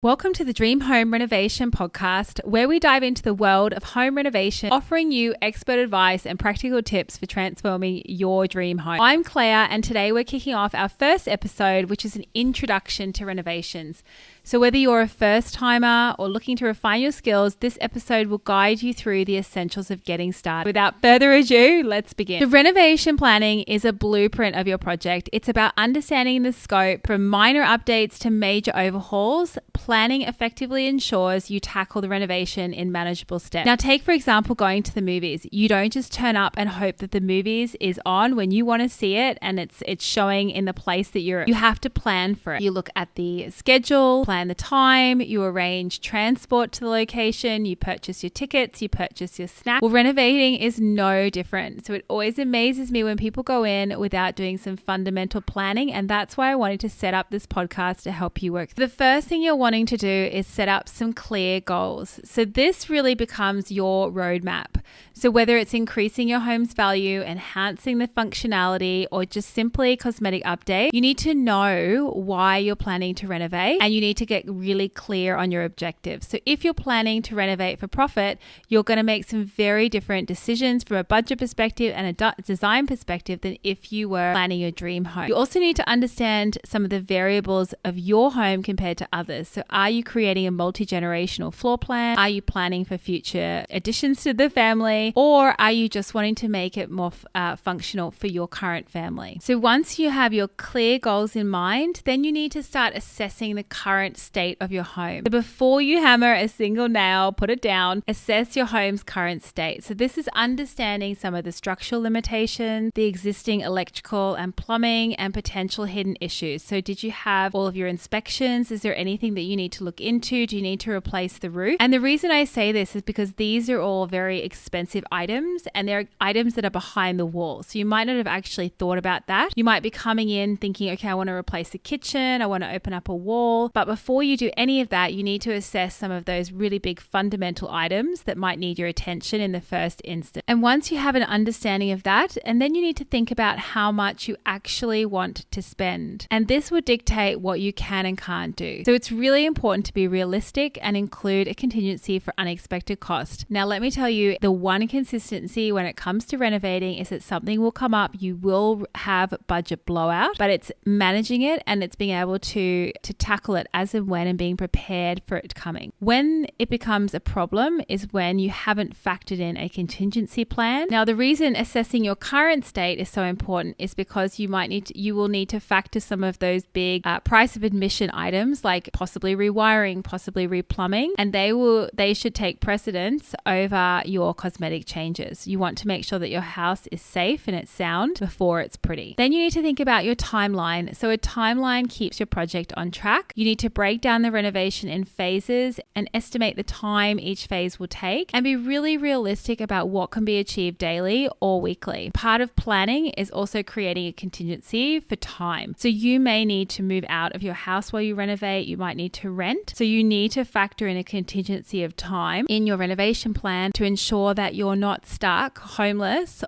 Welcome to the Dream Home Renovation Podcast, where we dive into the world of home renovation, offering you expert advice and practical tips for transforming your dream home. I'm Claire, and today we're kicking off our first episode, which is an introduction to renovations. So whether you're a first timer or looking to refine your skills, this episode will guide you through the essentials of getting started. Without further ado, let's begin. The renovation planning is a blueprint of your project. It's about understanding the scope from minor updates to major overhauls. Planning effectively ensures you tackle the renovation in manageable steps. Now, take for example going to the movies. You don't just turn up and hope that the movies is on when you want to see it and it's showing in the place that you're. You have to plan for it. You look at the schedule, plan the time, you arrange transport to the location, you purchase your tickets, you purchase your snacks. Well, renovating is no different. So it always amazes me when people go in without doing some fundamental planning, and that's why I wanted to set up this podcast to help you work. The first thing you're wanting to do is set up some clear goals. So this really becomes your roadmap. So whether it's increasing your home's value, enhancing the functionality, or just simply cosmetic update, you need to know why you're planning to renovate, and you need to get really clear on your objectives. So if you're planning to renovate for profit, you're going to make some very different decisions from a budget perspective and a design perspective than if you were planning your dream home. You also need to understand some of the variables of your home compared to others. So are you creating a multi-generational floor plan? Are you planning for future additions to the family? Or are you just wanting to make it more functional for your current family? So once you have your clear goals in mind, then you need to start assessing the current state of your home. So before you hammer a single nail, put it down, assess your home's current state. So this is understanding some of the structural limitations, the existing electrical and plumbing, and potential hidden issues. So did you have all of your inspections? Is there anything that you need to look into? Do you need to replace the roof? And the reason I say this is because these are all very expensive items, and they're items that are behind the wall. So you might not have actually thought about that. You might be coming in thinking, okay, I want to replace the kitchen, I want to open up a wall. But before you do any of that, you need to assess some of those really big fundamental items that might need your attention in the first instance. And once you have an understanding of that, and then you need to think about how much you actually want to spend. And this will dictate what you can and can't do. So it's really important to be realistic and include a contingency for unexpected cost. Now, let me tell you, the one consistency when it comes to renovating is that something will come up, you will have budget blowout, but it's managing it and it's being able to tackle it as and when and being prepared for it coming. When it becomes a problem is when you haven't factored in a contingency plan. Now, the reason assessing your current state is so important is because you will need to factor some of those big price of admission items like possibly rewiring, possibly replumbing, and they should take precedence over your cosmetic changes. You want to make sure that your house is safe and it's sound before it's pretty. Then you need to think about your timeline. So a timeline keeps your project on track. You need to break down the renovation in phases and estimate the time each phase will take, and be really realistic about what can be achieved daily or weekly. Part of planning is also creating a contingency for time. So you may need to move out of your house while you renovate. You might need to rent. So you need to factor in a contingency of time in your renovation plan to ensure that you're not stuck homeless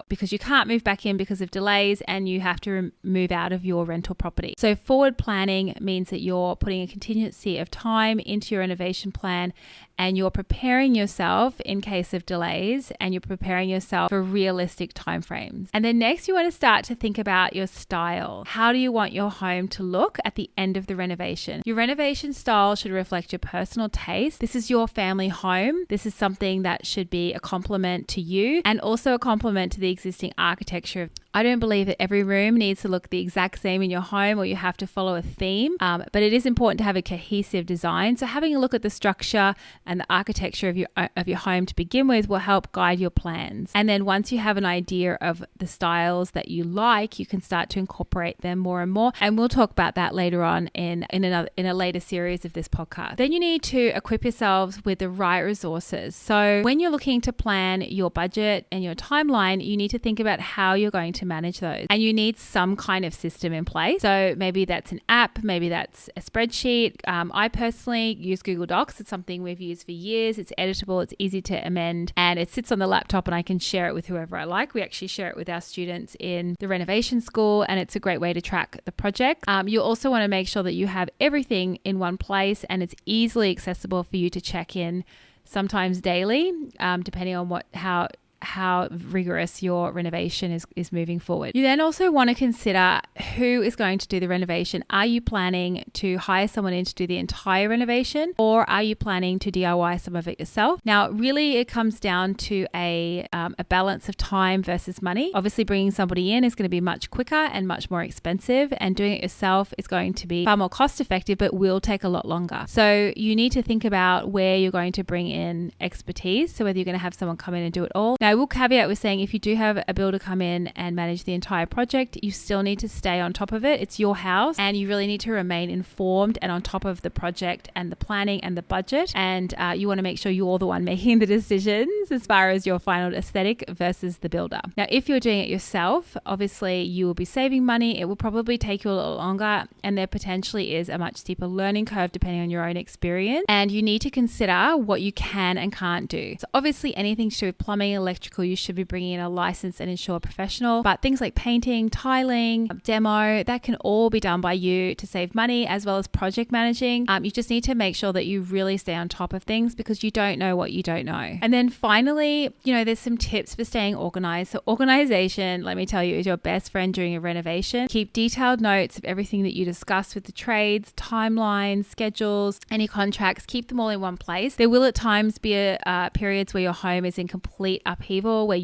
because you can't move back in because of delays and you have to move out of your rental property. So forward planning means that you're putting a contingency of time into your renovation plan, and you're preparing yourself in case of delays, and you're preparing yourself for realistic timeframes. And then next, you want to start to think about your style. How do you want your home to look at the end of the renovation? Your renovation style should reflect your personal taste. This is your family home. This is something that should be a compliment to you and also a compliment to the existing architecture. I don't believe that every room needs to look the exact same in your home or you have to follow a theme, but it is important to have a cohesive design. So having a look at the structure and the architecture of your home to begin with will help guide your plans. And then once you have an idea of the styles that you like, you can start to incorporate them more and more. And we'll talk about that later on in a later series of this podcast. Then you need to equip yourselves with the right resources. So when you're looking to plan your budget and your timeline, you need to think about how you're going to to manage those. And you need some kind of system in place. So maybe that's an app, maybe that's a spreadsheet. I personally use Google Docs. It's something we've used for years. It's editable, it's easy to amend, and it sits on the laptop and I can share it with whoever I like. We actually share it with our students in the renovation school, and it's a great way to track the project. You also want to make sure that you have everything in one place and it's easily accessible for you to check in, sometimes daily, depending on how rigorous your renovation is moving forward. You then also want to consider who is going to do the renovation. Are you planning to hire someone in to do the entire renovation, or are you planning to DIY some of it yourself? Now, really, it comes down to a balance of time versus money. Obviously, bringing somebody in is going to be much quicker and much more expensive, and doing it yourself is going to be far more cost effective, but will take a lot longer. So you need to think about where you're going to bring in expertise. So whether you're going to have someone come in and do it all. Now, I will caveat with saying if you do have a builder come in and manage the entire project, you still need to stay on top of it. It's your house, and you really need to remain informed and on top of the project and the planning and the budget. And you want to make sure you're the one making the decisions as far as your final aesthetic versus the builder. Now, if you're doing it yourself, obviously you will be saving money. It will probably take you a little longer, and there potentially is a much steeper learning curve depending on your own experience. And you need to consider what you can and can't do. So obviously anything to do with plumbing, electrical, you should be bringing in a licensed and insured professional. But things like painting, tiling, demo, that can all be done by you to save money, as well as project managing. You just need to make sure that you really stay on top of things, because you don't know what you don't know. And then finally, there's some tips for staying organized. So organization, let me tell you, is your best friend during a renovation. Keep detailed notes of everything that you discuss with the trades, timelines, schedules, any contracts. Keep them all in one place. There will at times be periods where your home is in complete upheaval, where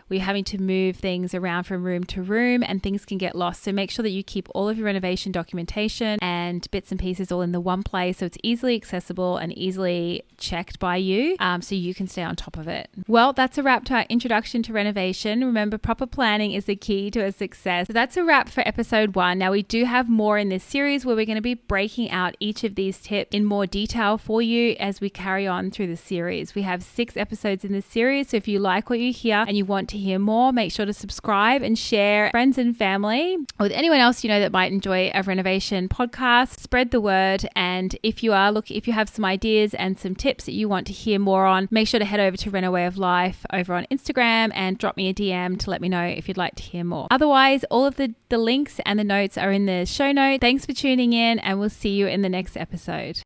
we're having to move things around from room to room and things can get lost. So make sure that you keep all of your renovation documentation and bits and pieces all in the one place, so it's easily accessible and easily checked by you, so you can stay on top of it. Well, that's a wrap to our introduction to renovation. Remember, proper planning is the key to a success. So that's a wrap for episode 1. Now, we do have more in this series where we're going to be breaking out each of these tips in more detail for you as we carry on through the series. We have 6 episodes in this series, so if you like what you hear and you want to hear more, make sure to subscribe and share friends and family or with anyone else that might enjoy a renovation podcast. Spread the word, and if you have some ideas and some tips that you want to hear more on, make sure to head over to Renoway of Life over on Instagram and drop me a DM to let me know if you'd like to hear more. Otherwise, all of the links and the notes are in the show notes. Thanks for tuning in, and we'll see you in the next episode.